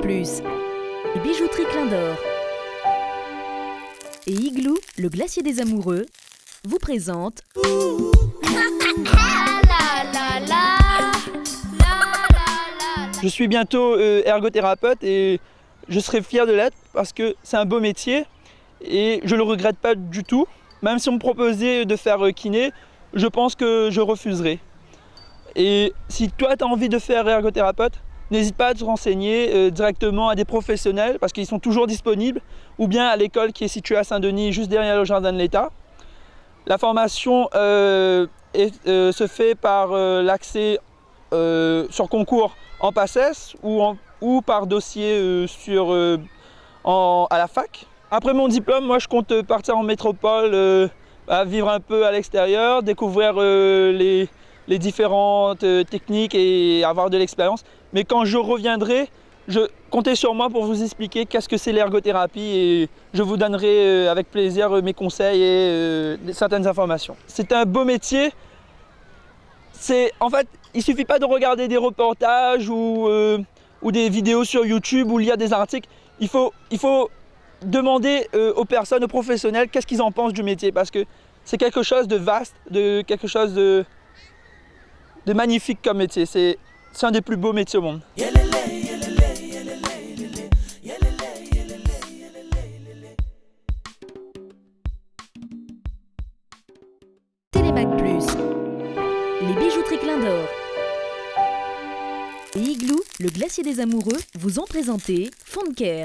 Plus, les bijouteries Clin d'Or et Igloo, le glacier des amoureux, vous présentent Je suis bientôt ergothérapeute et je serai fier de l'être parce que c'est un beau métier et je ne le regrette pas du tout. Même si on me proposait de faire kiné, je pense que je refuserai. Et si toi tu as envie de faire ergothérapeute, n'hésite pas à te renseigner directement à des professionnels parce qu'ils sont toujours disponibles ou bien à l'école qui est située à Saint-Denis, juste derrière le jardin de l'État. La formation se fait par l'accès sur concours en PACES ou par dossier à la fac. Après mon diplôme, moi je compte partir en métropole, vivre un peu à l'extérieur, découvrir les différentes techniques et avoir de l'expérience. Mais quand je reviendrai, comptez sur moi pour vous expliquer qu'est-ce que c'est l'ergothérapie et je vous donnerai avec plaisir mes conseils et certaines informations. C'est un beau métier. En fait, il ne suffit pas de regarder des reportages ou des vidéos sur YouTube ou lire des articles. Il faut demander aux personnes, aux professionnels, qu'est-ce qu'ils en pensent du métier parce que c'est quelque chose de vaste, quelque chose de magnifique comme métier. C'est un des plus beaux métiers au monde. Télémac Plus, les bijouteries Clin d'Or et Igloo, le glacier des amoureux, vous ont présenté Fond de Care.